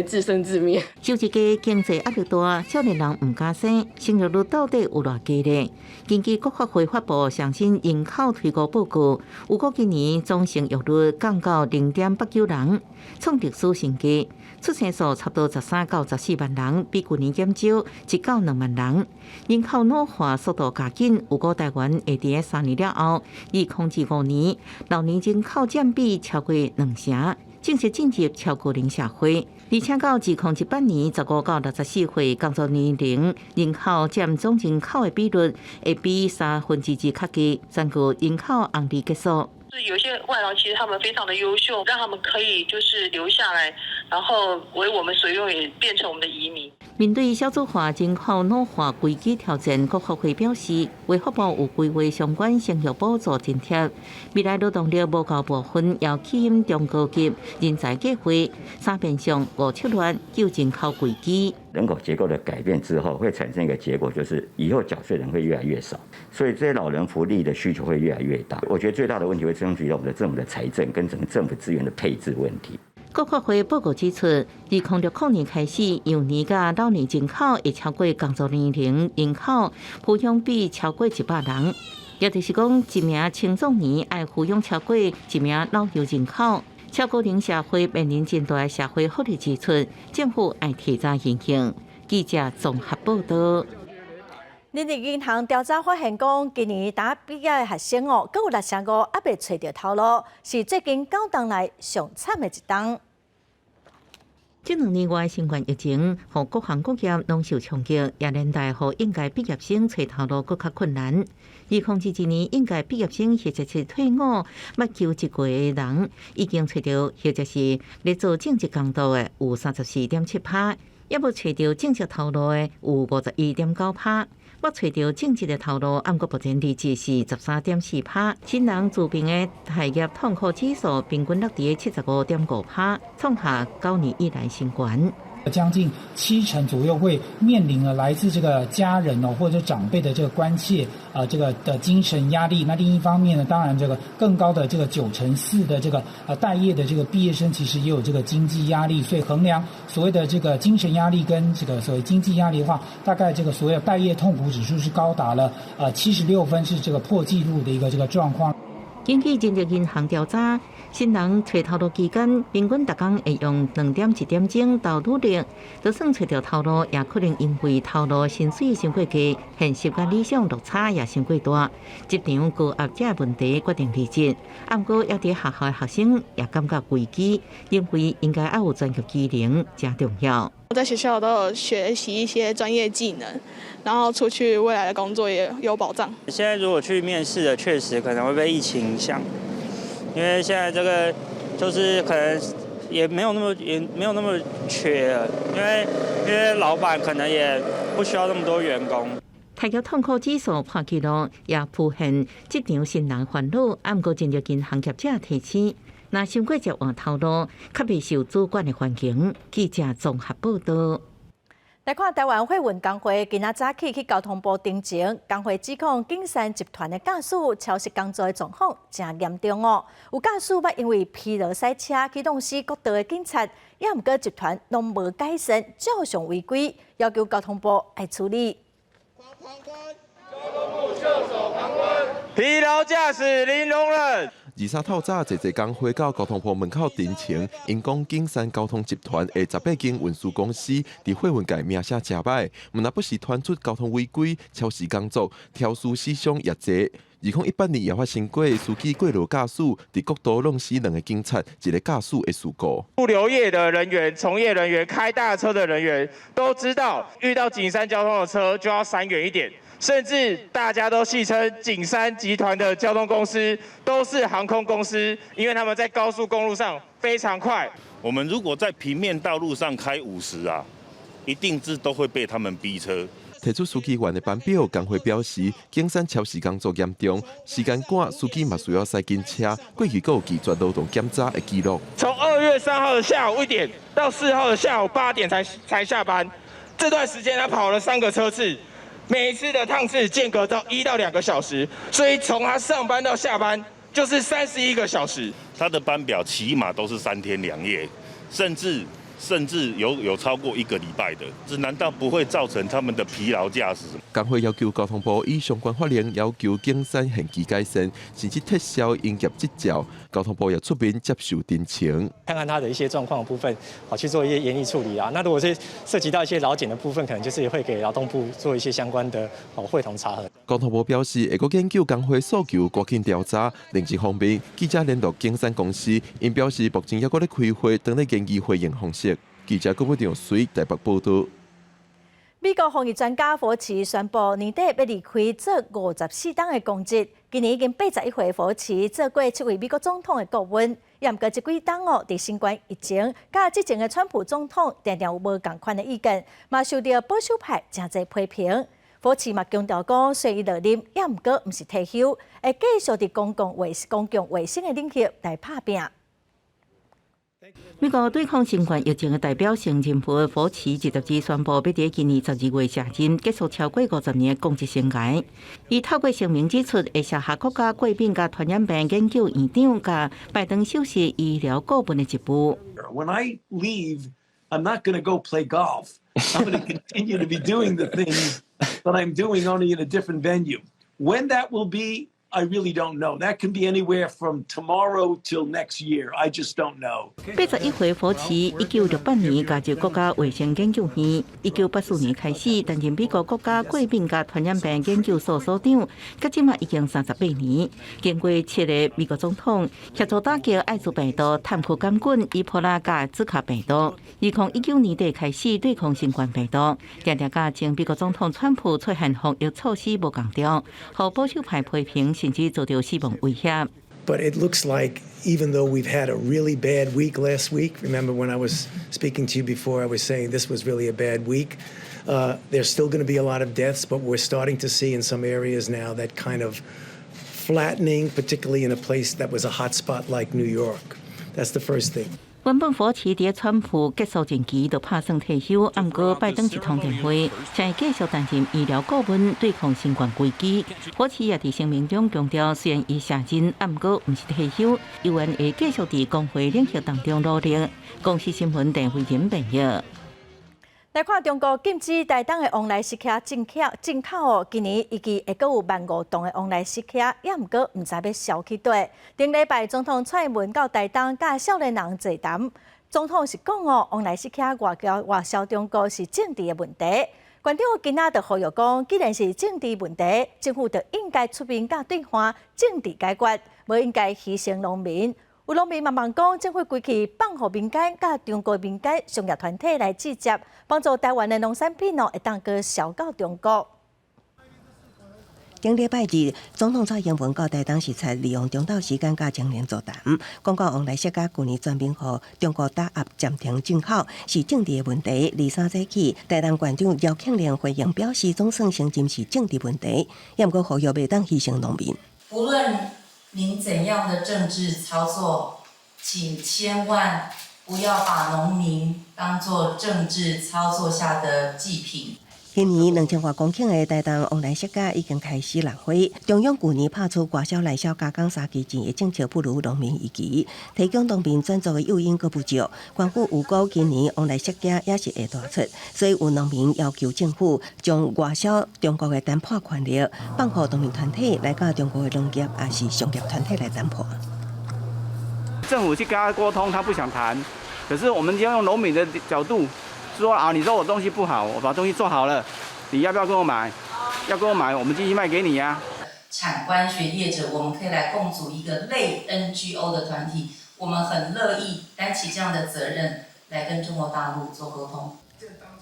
自生自灭。就一个经济压力大，少年人唔敢生，生育率到底有偌低呢？根据国发会发布上新人口推估报告，有估今年总生育率降到0.89人，创历史新低。出生数差不多13到14万人，比去年减少1到2万人。人口老化速度加紧，有估台湾会伫3年了后，2025年老年人口占比超过2成，正式进入超高龄社会。而且到2018年15到64岁工作年龄人口占总人口的比率会比2/3较低，占据人口红利结束。有些外劳其实他们非常的优秀，让他们可以就是留下来，然后为我们所用，也变成我们的移民。面对少子化、人口老化危机挑战，国发会表示，卫福部有规划相关生育补助津贴，未来劳动力无够部分要起引中高级人才计划，三变相576救人口危机。人口结构的改变之后，会产生一个结果，就是以后缴税人会越来越少，所以这些老人福利的需求会越来越大。我觉得最大的问题会争取到我们的政府的财政跟整个政府资源的配置问题。国发会报告指出，2060年开始，幼年甲老年人口会超过工作年龄人口，抚养比超过100人，也就是讲，一名青壮年爱抚养超过一名老幼人口。超高龄社会面临真大的社会福利支出，政府爱提早现行。记者综合报道。人力银行调查发现，讲今年大学毕业的学生哦，各有6成5还未找到头路，是最近9档来上惨的一档。这2年外新冠疫情，互各行各业拢受冲击，也连带互应届毕业生找头路更较困难。2021年应届毕业生或者是退伍要求一个的人，已经找到或者是咧做正职工作的有34.7%，也无找到正职头路的有51.9%。我找到正职的头路，按个目前日子是13.4%。新人自评的待业痛苦指数平均落伫75.5%，创下9年以来新高。将近70%左右会面临了来自这个家人或者长辈的这个关切这个的精神压力。那另一方面呢，当然这个更高的这个94%的这个待业的这个毕业生，其实也有这个经济压力。所以衡量所谓的这个精神压力跟这个所谓经济压力的话，大概这个所谓的待业痛苦指数是高达了76分，是这个破纪录的一个这个状况。根据人力银行调查，新人找头路期间，平均每工会用2.1点钟到努力，就算找到头路，也可能因为头路薪水伤过低，现实甲理想落差也伤过大。职场高压这问题决定离职，不过也伫学校的学生也感觉危机，认为应该要有专业技能加重要。我在学校都有学习一些专业技能，然后出去未来的工作也有保障。现在如果去面试的，确实可能会被疫情影响，因为现在这个就是可能也没有那么缺了，因为老板可能也不需要那么多员工。大约痛苦指数破纪录，也凸显职场新人烦恼。不过，人力银行业者提醒，若想过接换头路，较未受主管的环境。记者综合报道。来看台湾货运工会今仔早起去交通部澄清，工会指控景山集团的驾驶超时工作的状况真严重哦。有驾驶捌因为疲劳塞车去弄死国道的警察，也毋过集团拢无改善，照常违规，要求交通部来处理。疲劳驾驶零容忍。23透早，侪工会到交通部门口陈情，因讲景山交通集团的18间运输公司伫货运界名声真歹，毋但不时传出交通违规、超时工作、超速死伤业侪。2018年也发生过司机过路驾驶伫国道弄死2个警察、1个驾驶的事故。物流业的人员、从业人员、开大车的人员都知道，遇到景山交通的车就要闪远一点。甚至大家都戏称景山集团的交通公司都是航空公司，因为他们在高速公路上非常快。我们如果在平面道路上开50啊，一定是都会被他们逼车。提出司机员的班表，工会表示，景山超时工作严重，时间赶，司机嘛需要塞紧车。过去还有拒绝劳动检查的记录。从2月3号的下午1点到4号的下午8点才下班，这段时间他跑了3个车次。每一次的趟次间隔到1到2个小时，所以从他上班到下班就是31个小时。他的班表起码都是3天2夜，甚至有超过1个礼拜的，这难道不会造成他们的疲劳驾驶？工会要求交通部以相关法令要求景山限期改善，甚至撤销营业执照。交通部也出面接受澄清，看看他的一些状况的部分，去做一些严厉处理啊。那如果是涉及到一些劳检的部分，可能就是会给劳动部做一些相关的会同查核。交通部表示，会研究工会诉求，赶紧调查。另一方面，记者联络景山公司，因表示目前还搁咧开会，等咧研议会议方式。记者郭不长随台北报道。美国防疫专家福奇宣布，年底要离开做54档的公职。今年已经81岁，福奇做过7位美国总统的顾问，也毋过这几档伫新冠疫情，甲之前的川普总统常常有无共款的意见，嘛受到保守派真侪批评。福奇嘛强调讲，虽然伊落任，也毋过毋是退休，会继续伫公共卫生的领域来拍拼。美国对抗新冠疫情的代表性人物福奇20日宣布，要在今年12月下任，结束超过50年的公职生涯。伊透过声明指出，会辖下国家过敏甲传染病研究院长甲拜登首席医疗顾问的职务。When I leave, I'm not going to go play golf. I'm going to continue to be doing the things that I'm doing, only in a different venue. When that will be, I really don't know. That can be anywhere from tomorrow till next year. I just don't know. 81岁福奇1968年加入国家卫生研究院，1984年开始担任美国国家过敏甲传染病研究所所长，到今嘛已经38年。经过7个美国总统，协助打击艾滋病毒、探库杆菌、伊波拉甲兹卡病毒。2019年底开始对抗新冠病毒，常常甲前美国总统川普出现防疫措施无共调，互保守派批评。甚至遭到死亡威胁。 But it looks like even though we've had a really bad week last week, remember when I was speaking to you before, I was saying this was really a bad week. There's still going to be a lot of deaths, but we're starting to see in some areas now that kind of flattening, particularly in a place that was a hot spot like New York. That's the first thing. 原本火市伫川普结束任期就拍算退休，不过拜登一通电话，将会继续担任医疗顾问对抗新冠危机。火市也伫声明中强调，虽然伊卸任，不过不是退休，依然会继续伫工会领域当中努力。公司新闻电非人朋友。来看中国禁止台东的往来食客进口哦，今年预计会阁有15000吨的往来食客，也毋过毋知要销去佗。顶礼拜总统蔡英文到台东，甲少年人座谈，总统是讲哦，往来食客外销中国是政治的问题。馆长今仔就呼吁讲，既然是政治问题，政府就应该出面甲对方政治解决，无应该牺牲农民。有农民慢慢讲，政府规气放互民间甲中国民间商业团体来直接帮助台湾的农产品会当去销到中国。顶礼拜日，总统蔡英文到台东视察，利用中昼时间甲青年座谈，讲到往来食甲去年全面互中国打压暂停进口是政治的问题。23日起，台东县长姚庆玲回应表示，总算承认是政治问题，也毋过呼吁袂当牺牲农民。无论您怎样的政治操作，请千万不要把农民当作政治操作下的祭品。今年2000多公顷的台东往来食甲已经开始浪费，中央去年拍出外销内销加工3期前的政策不如农民预期，提供农民赚足的诱因阁不足。官府预估今年往来食甲也是会大出，所以有农民要求政府将外销中国的谈判权力放互农民团体来甲中国的农业也是商业团体来谈判。政府去跟他沟通，他不想谈，可是我们要用农民的角度。说啊，你说我东西不好，我把东西做好了，你要不要跟我买？要跟我买，我们继续卖给你呀。产官学业者，我们可以来共组一个类 NGO 的团体，我们很乐意担起这样的责任，来跟中国大陆做沟通。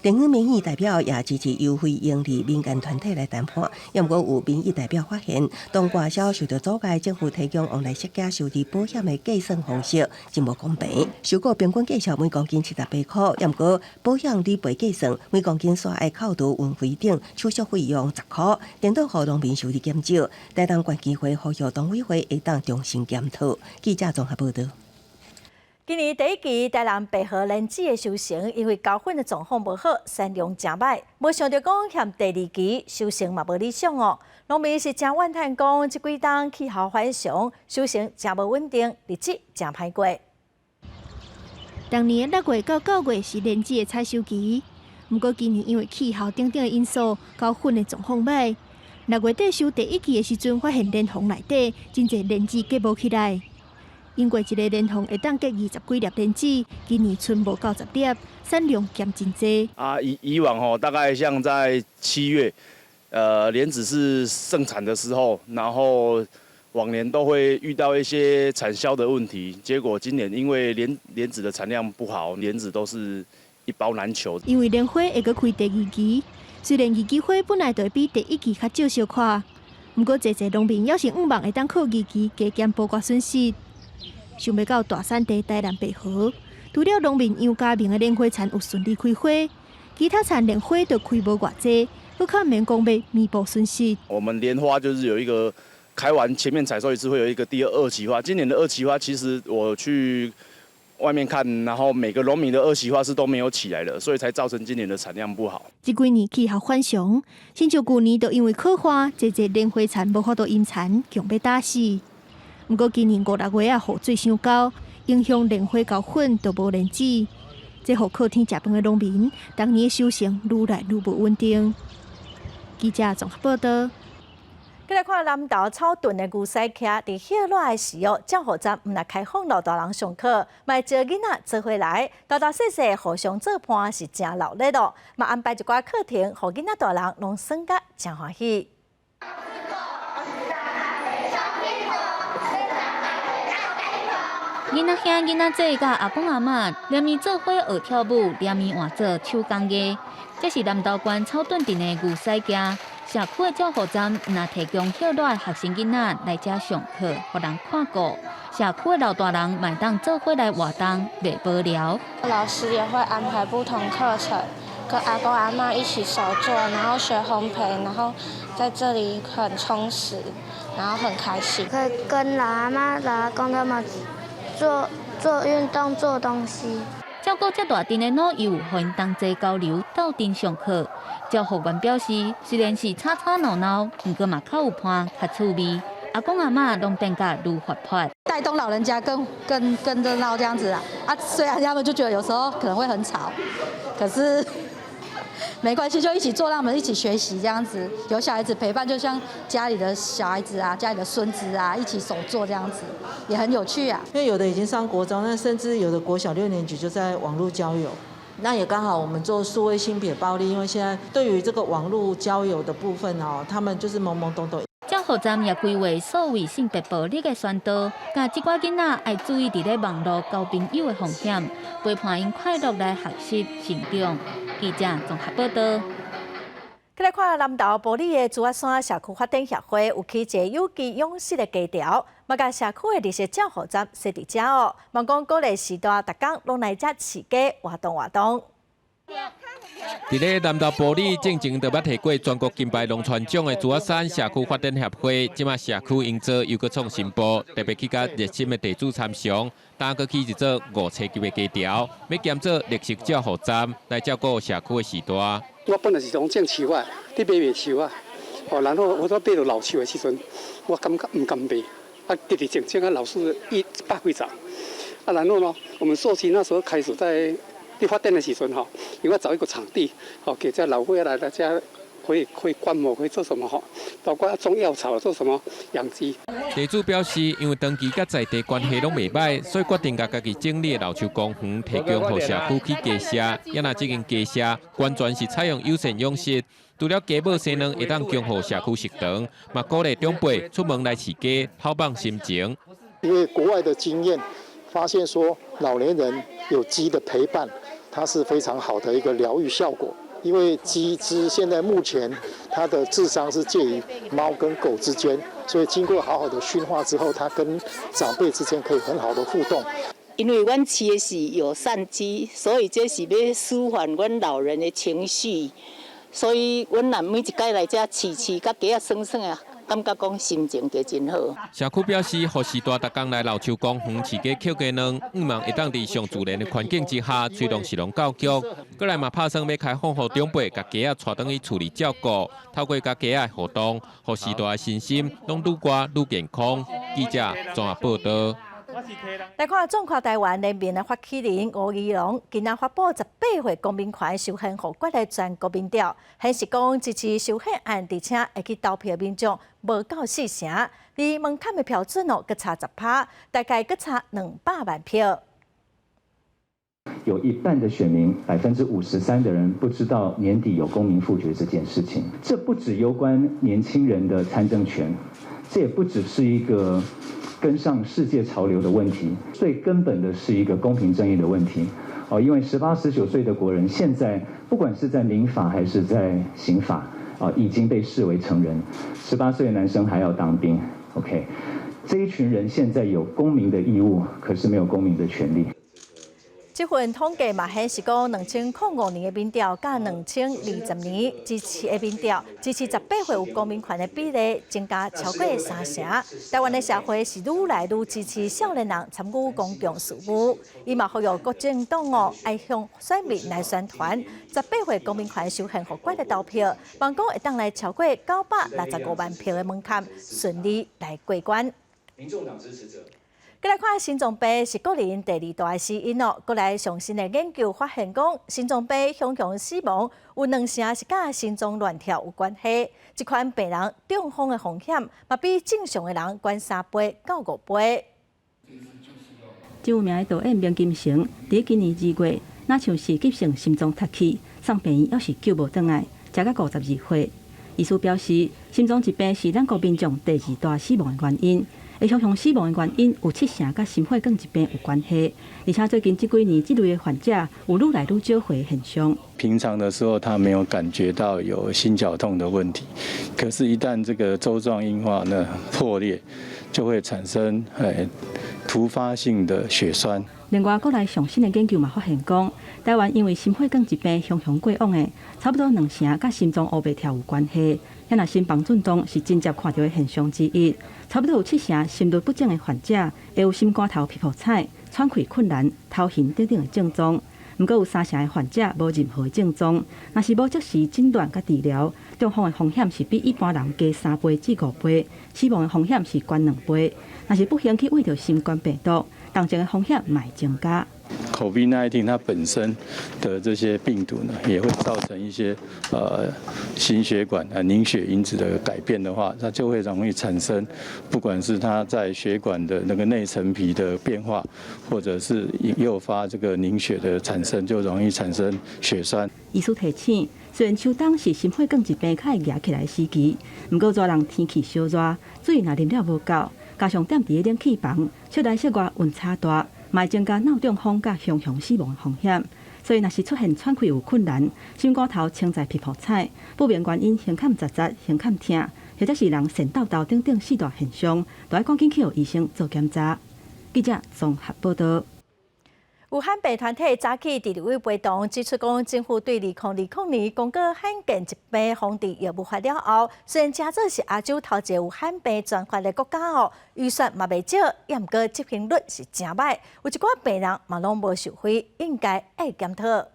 电影民意代表也支持由非营利民间团体来谈判，也毋过有民意代表发现，当外销受到阻碍，政府提供往来食价收入保险的计算方式真无公平。收购平均计算每公斤78块，也毋过保险理赔计算每公斤煞爱扣除运费等手续费用10块，颠倒互农民收入减少。台东县机会呼吁农委会会当重新检讨。记者综合报道。今年第一期台南白河莲子的收成，因为高粉的状况无好，产量真歹，无想到讲嫌第二期收成嘛无理想哦。农民是真怨叹讲，这几冬气候反常，收成真无稳定，日子真歹过。当年6月到9月是莲子的采收期，不过今年因为气候等等的因素，高粉的状况歹。6月底收第一期的时阵，发现莲蓬内底真侪莲子结无起来。因过一个莲蓬会当结20几粒莲子，今年剩无90粒，产量减真济。以往大概像在7月，莲子是盛产的时候，然后往年都会遇到一些产销的问题，结果今年因为莲子的产量不好，莲子都是一包难求。因为莲花会阁开第2期，虽然2期花本来就会比第1期较少小块，不过侪农民也是希望会当靠2期加减包括损失。想袂到大产地台南白河，除了农民杨家明的莲花田有顺利开花，其他田莲花都开无偌济，佫较免讲要弥补损失。我们莲花就是有一个开完前面采收一次会有一个第2期花，今年的2期花其实我去外面看，然后每个农民的2期花是都没有起来的，所以才造成今年的产量不好。这几年气候反常，亲像去年就因为烤花，侪莲花田无法度引产，强被打死。不过今年5、6月雨水伤高，影响莲花高粉都无莲子，这互靠天食饭的农民，当年的收成愈来愈无稳定。记者综合报道。再来看南投草屯的牛屎屉，伫歇热的时候，照护站毋来开放老大人上课，嘛招囡仔做回来，大大细细互相做伴是真热闹咯。嘛安排一寡课程，互囡仔大人拢耍甲真欢喜。囡仔兄、囡仔姐甲阿公阿嬷连面做伙学跳舞，连面换做手工艺。这是南投县草屯镇的牛屎屉社区的照护站，若提供歇热的学生囡仔来这上课，互人看顾。社区的老大人买当做伙来活动，袂无聊。老师也会安排不同课程，跟阿公阿嬷一起手做，然后学烘焙，然后在这里很充实，然后很开心。可以跟老阿嬷、老阿公他们做做运动、做东西。照顾这大阵的老友，互因同齐交流、斗阵上课。教学员表示，虽然是吵吵闹闹，不过嘛较有伴、较趣味。阿公阿嬷拢变甲愈活泼，带动老人家更热闹这样子啊！虽然他们就觉得有时候可能会很吵，可是没关系，就一起做，让我们一起学习这样子。有小孩子陪伴，就像家里的小孩子啊、家里的孙子啊，一起手做这样子，也很有趣啊。因为有的已经上国中，那甚至有的国小6年级就在网络交友。那也刚好我们做数位性别暴力，因为现在对于这个网络交友的部分哦，他们就是懵懵懂懂。教学站也规划所谓性别暴力的宣导，教这寡囡仔爱注意伫咧网络交朋友的风险，陪伴因快乐来学习成长。记者综合报道。再来看南投埔里的竹仔山社区发展协会有起一个有机养殖的家条，嘛甲社区的日式教学站设伫遮哦，嘛讲鼓励时代逐工拢来遮饲鸡活动活动。伫咧南投埔里正前就捌摕过全国金牌农船奖的竹仔山社区发展协会，即马社区营造又搁创新步，特别去甲热心的地主参详，打过去一座5车级的家条，要兼做绿色照护站来照顾社区的时代。我本来是从种树啊，伫买卖树啊，然后我买到老树的时阵，我感觉唔甘卖，直直种啊，老树100几丛，然后呢，我们社区那时候开始在发展的时阵因为找一个场地，给这老伙来大家可以观摩，可以做什么包括种药草，做什么养鸡。地主表示，因为长期甲在地关系拢袂歹，所以决定甲家己整理的老树公园提供予社区去家舍。也那这间家舍完全是采用友善养殖，除了鸡母生卵会当供予社区食堂，嘛鼓励长辈出门来饲鸡，抛放心情。因为国外的经验发现说，老年人有鸡的陪伴，它是非常好的一个疗愈效果。因为鸡只现在目前它的智商是介于猫跟狗之间，所以经过好好的驯化之后，它跟长辈之间可以很好的互动。因为阮饲的是友善鸡，所以这是要舒缓阮老人的情绪，所以阮若每一摆来这饲，甲鸡啊爽爽啊。感觉讲心情就真好。社区表示，予时代逐工来老树公园饲鸡、捡鸡卵，希望会当伫上自然的环境之下，推动食农教育。过来嘛，拍算要开放，予长辈甲鸡仔带转去处理照顾，透过甲鸡仔互动，予时代的身心拢愈活愈健康。记者综合报道。来看中华台湾人民的发起人吴怡农，今仔发布18岁公民权修宪护国的全国民调，显示讲支持修宪案，而且会去投票的民众无到4成，而门槛的标准搁差10%，大概搁差200万票。有一半的选民53%的人不知道年底有公民复决这件事情，这不只攸关年轻人的参政权，这也不只是一个跟上世界潮流的问题，最根本的是一个公平正义的问题。因为18、19岁的国人现在不管是在民法还是在刑法，已经被视为成人。18岁的男生还要当兵 ，OK？ 这一群人现在有公民的义务，可是没有公民的权利。这份统计嘛显示讲，2005年的民调甲2020年支持的民调，支持18岁有公民权的比例增加超过3成。台湾的社会是愈来愈支持少年人参与公共事务，伊嘛呼吁各政党爱向选民来宣传18岁公民权修宪护国的投票，望讲会当来超过965万票的门槛，顺利来过关。民众党支持者。再来看心脏病是国人第2大的死因哦。国内上新的研究发现讲，心脏病雄雄死亡有2成是甲心脏乱跳有关系。这款病人中风的风险嘛比正常的人悬3倍到5倍。有名的导演苗金成，伫今年2月，若像是急性心脏突起，送病院要是救无转来，才到52岁。医师表示，心脏疾病是咱国民众第2大死亡的原因。会常常死亡的原因有7成甲心血管疾病有关系，而且最近这几年这类的患者有愈来愈少回的现象。平常的时候他没有感觉到有心绞痛的问题，可是，一旦这个周状硬化呢破裂，就会产生突发性的血栓。另外，国内上新的研究嘛发现讲，台湾因为心血管疾病雄雄过往的，差不多2成甲心脏乌白跳有关系。咱若心房震动是真接看到的现象之一，差不多有7成心律不正的患者会有心肝头皮肤彩，喘气困难、头晕等等的症状。不过有3成的患者无任何症状，若是无及时诊断甲治疗，中风的风险是比一般人加3倍至5倍，死亡的风险是悬2倍。若是不幸去为着新冠病毒，重症的风险嘛会增加。COVID-19 它本身的这些病毒呢，也会造成一些心血管凝血因子的改变的话，它就会容易产生，不管是它在血管的那个内层皮的变化，或者是诱发这个凝血的产生，就容易产生血栓。医师提醒，虽然秋冬是心血管疾病较会压起来的时期，不过热人天气烧热，水若啉了无够，加上踮伫冷气房，室内室外温差大。嘛增加脑中风甲熊熊死亡的风险，所以若是出现喘气有困难、心肝头青在皮肤彩、不明原因胸坎杂杂、胸坎痛，或者是人肾豆豆等等4大现象，都要赶紧去予医生做检查。记者综合报道。武汉病团体早起第2位陪同指出，讲政府对2020年公告罕见疾病防治药物法了后，虽然加州是亚洲头一个有罕病专法的国家哦，预算嘛袂少，也毋过执行率是真歹，有一寡病人嘛拢无受惠，应该爱检讨。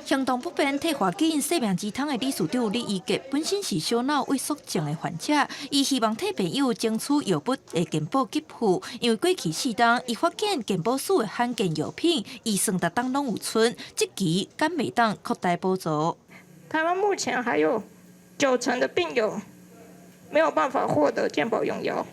行动不便替华紧生命之汤的理事长李义杰本身是小脑萎缩症的患者，伊希望替朋友争取药物的健保给付，因为过去4档伊发现健保署的罕见药品，医生逐档拢有存，这期敢袂当扩大补助。台湾目前还有90%的病友没有办法获得健保用药，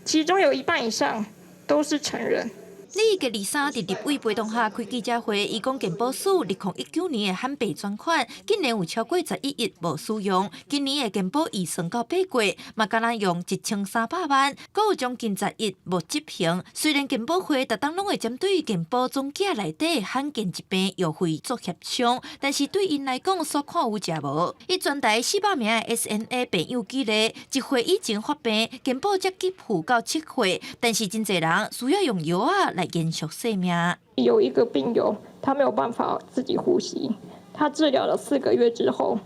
其中有1半以上都是成人。李个23伫立委陪同下开记者会，伊讲健保署2019年的罕病专款，竟然有超过11亿无使用。今年的健保预算到8月，嘛敢若用1300万，阁有将近10亿无执行。虽然健保会逐档拢会针对健保总价内底罕见疾病药费做协商，但是对因来讲，所看有食无。伊全台400名的 SNA 病友积累，1岁以前发病，健保才给付到7岁，但是真侪人需要用药啊来延续生命。有一个病友，他没有办法自己呼吸，他治疗了4个月之后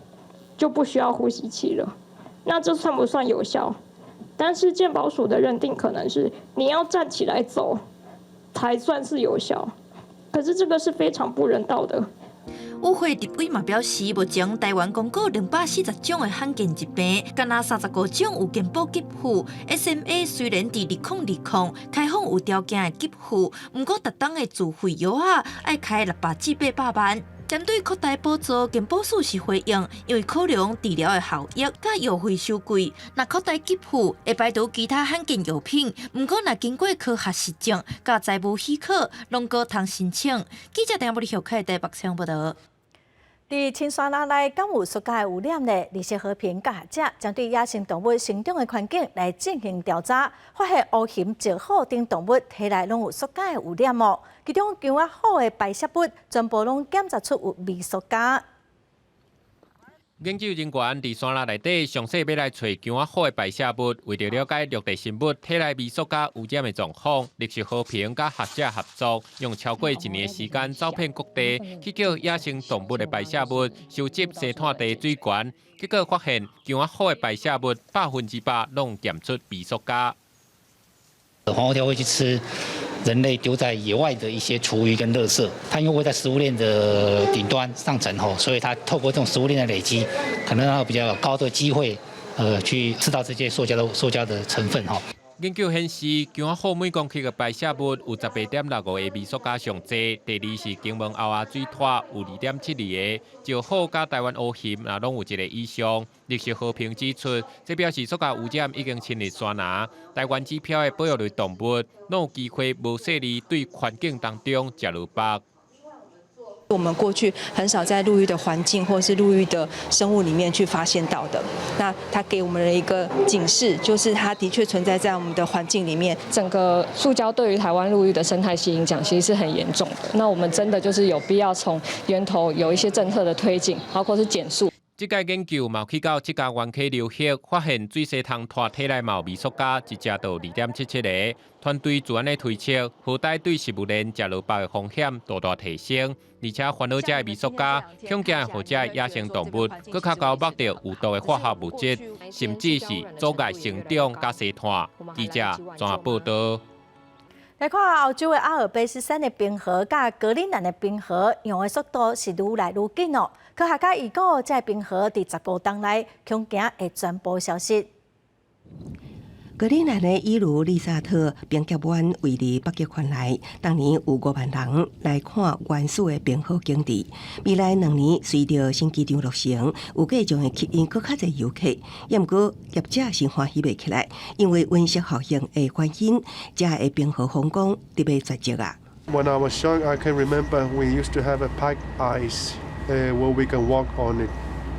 就不需要呼吸器了。那这算不算有效？但是健保署的认定可能是你要站起来走才算是有效，可是这个是非常不人道的。与会立委嘛表示，目前台湾公告240种的罕见疾病，敢若35种有健保给付。SMA 虽然伫2020开放有条件的给付，不过逐档的自费药啊，要开600至800万。针对扩大补助，健保署是回应，因为考量治疗的效益甲药费收贵，若扩大给付会排除其他罕见药品。不过，若经过科学实证甲财务许可，拢个通申请。记者陈柏丽台北北报道。伫青山林内，敢有塑胶污染呢？绿色和平甲学者针对野生动物生长的环境来进行调查，发现乌熊、石虎等动物体内拢有塑胶的污染哦。其中姜仔虎的排泄物全部拢检查出有微塑胶。研究人员伫山林内底详细要来找姜仔虎的排泄物，为了了解陆地生物体内微塑胶污染的状况，绿色和平甲学者合作，用超过1年的时间走遍各地，去叫野生动物的排泄物，收集生态地水源，结果发现姜仔虎的排泄物100%拢检出微塑胶。黄喉貂会去吃人类丢在野外的一些厨余跟垃圾，它因为会在食物链的顶端上层吼，所以它透过这种食物链的累积，可能它有比较高的机会，去吃到这些塑胶的成分哈。研究显示，姜仔虎每公克的排泄物有18.65个微塑胶上济，第2是金门凹仔水獭有2.72个，石虎甲台湾乌熊也拢有1个以上。绿色和平指出，这表示塑胶污染已经侵入山林，台湾指标的保育类动物，拢有机会无细力对环境当中食入腹。我们过去很少在陆域的环境或是陆域的生物里面去发现到的，那它给我们的一个警示，就是它的确存在在我们的环境里面。整个塑胶对于台湾陆域的生态系影响其实是很严重的，那我们真的就是有必要从源头有一些政策的推进，包括是减速。这届研究嘛去到7家原溪流域，发现最细通拖体内有微塑胶1只到2.77个。团队自然的推测，后代对食物链食落腹的风险大大提升，而且烦恼这的微塑胶，恐惊或者野生动物更较高目到有毒的化学物质，甚至是阻碍成长甲生态。记者综合报道。来看澳洲的阿尔卑斯山的冰河，甲格陵兰的冰河用的速度是愈来愈紧哦。科学家预估，这冰河伫10个冬内恐惊会全部消失。格陵兰的伊卢利沙特冰峡湾位于北极圈内，当年有5万人来看原始的冰河景致。未来2年，随着新机场落成，有计将会吸引更较侪游客。不过，业者是欢喜袂起来，因为温室效应的原因，这的冰河风光特别绝迹啊。When I was young, I can remember we used to have a pack ice where we can walk on it,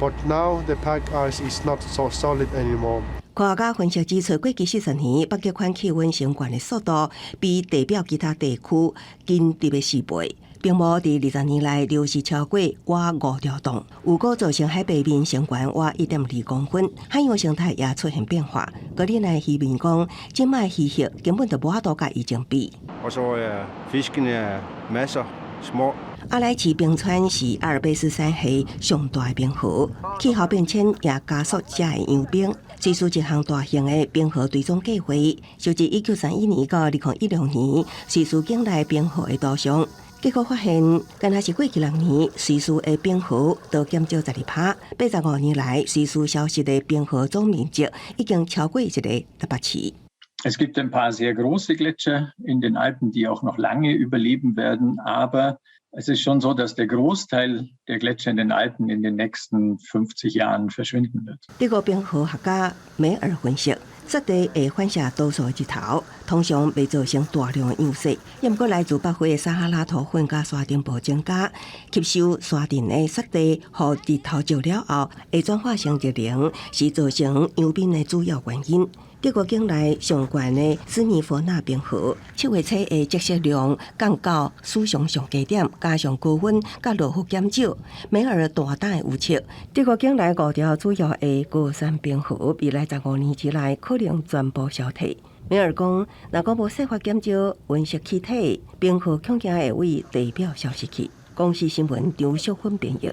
but now the pack ice is not so solid anymore. 科学家分析指出，过去40年，北极圈气温升悬的速度比地表其他地区紧特别4倍。冰膜伫20年来流失超过5条洞，有果造成海平面升悬1.2公分，海洋生态也出现变化。格陵兰渔民讲，即卖鱼虾根本就无法度甲以前比。我说fisken masser små。阿莱奇冰川是阿尔卑斯山系上大的冰河，气候变迁也加速这的扬冰。推出一项大型的冰河追踪计划，就自1931年到2016年，瑞士境内冰河的图像。结果发现，敢若是过去6年，瑞士的冰河都减少12%，85年来，瑞士消失的冰河总面积已经超过1个台北市。Es gibt ein paar sehr große Gletscher in den Alpen, die auch noch lange überleben werden, aber es ist schon so, dass der Großteil der Gletscher in den Alpen in den nächsten 50 Jahren verschwinden wird. 这个冰河学家梅尔分析，雪地会反射多数日头，通常未造成大量的样色。不过来自北非的撒哈拉土粉甲山顶部增加，吸收山顶的雪地，和日头照了后，会转化成热能，是造成扬冰的主要原因。德国境内上悬的斯米佛纳冰河，7月初的积雪量降到史上上低点，加上高温甲落雨减少，梅尔大胆的预测，德国境内5条主要的高山冰河，未来15年之内可能全部消退。梅尔讲，若果无设法减少温室气体，冰河恐惊会为地表消失去。公视新闻张淑芬编译。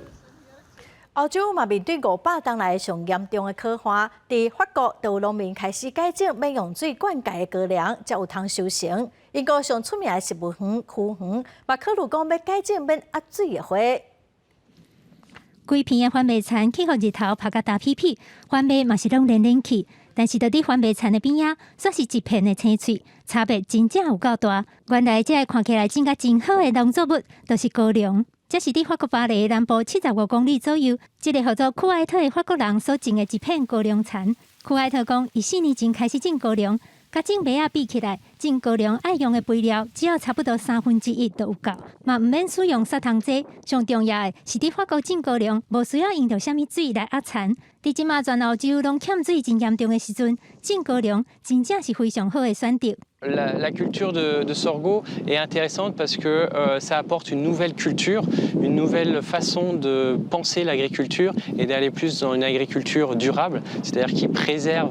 澳洲嘛面对500冬来上严重的渴旱，伫法国就有农民开始改种免用水灌溉的高粱，才有通收成。英国上出名的食物园、区园，嘛考虑讲要改种免压水的花。规片的番麦田去互日头晒甲大屁屁，番麦嘛是拢连连去。但是，伫伫番麦田的边仔，煞是一片的青翠，差别真正有够大。原来，这个看起来种甲真好的农作物，就是高粱。这是伫法国巴黎南部75公里左右，一个叫做库埃特的法国人所种的一片高粱田。库埃特讲，伊4年前开始种高粱，甲种麦仔比起来，种高粱爱用的肥料只要差不多1/3就有够，嘛毋免使用砂糖剂。上重要的是，伫法国种高粱无需要用到啥物水来压田。伫即马全澳洲拢欠水真严重的时阵，种高粱真正是非常好的选择。La culture de sorgho est intéressante parce que ça apporte une nouvelle culture, une nouvelle façon de penser l'agriculture et d'aller plus dans une agriculture durable, c'est-à-dire qui préserve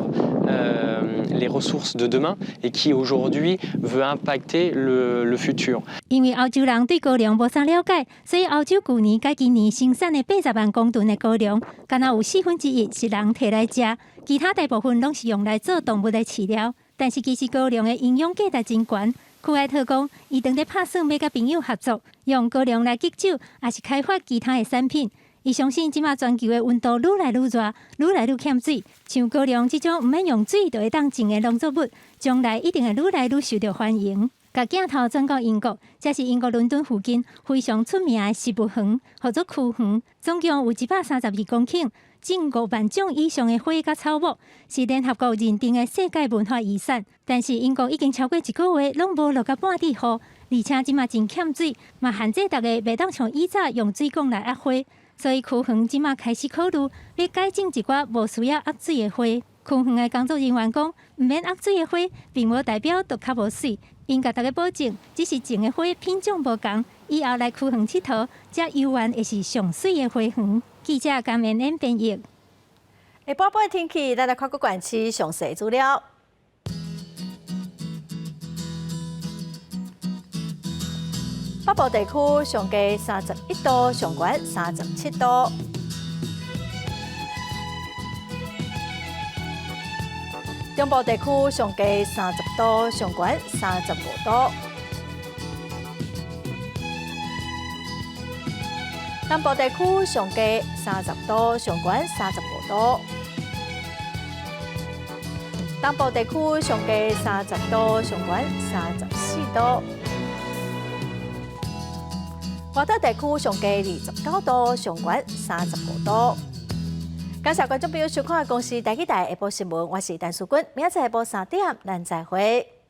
les ressources de demain et qui aujourd'hui veut impacter le futur. 因为澳洲人对高粱无啥了解，所以澳洲旧年甲今年生产的80万公吨的高粱，敢若有1/4是人摕来食，其他大部分拢是用来做动物的饲料。但是其实高粱的营养价值真悬。库埃特讲，伊正在打算要甲朋友合作，用高粱来激酒，也是开发其他的产品。伊相信，即马全球的温度愈来愈热，愈来愈欠水，像高粱这种毋免用水就会当种的农作物，将来一定会愈来愈受到欢迎。甲镜头转到英国，这是英国伦敦附近非常出名的食物园，或者区园，总共有132公顷。种5万种以上的花甲草木，是联合国认定的世界文化遗产。但是英国已经超过1个月拢无落到半滴雨，而且即马真欠水，嘛限制大家袂当像以早用水管来压花。所以区园即马开始考虑要改种一寡无需要压水的花。区园的工作人员讲，毋免压水的花，并无代表就较无水。因甲大家保证，只是种的花品种无同，以后来区园佚佗，这游园会是上水的花园。记者甘延恩编译。下晡的天气，咱来看各县市详细资料。北部地区上低31度，上悬37度。中部地区上低30度，上悬35度。南部地区上低30度，上悬35度。东部地区上低30度，上悬34度。外岛地区上低29度，上悬35度。感谢观众朋友收看《公视台记台下晡新闻》，我是陈淑君，明仔载下晡3点，咱再会。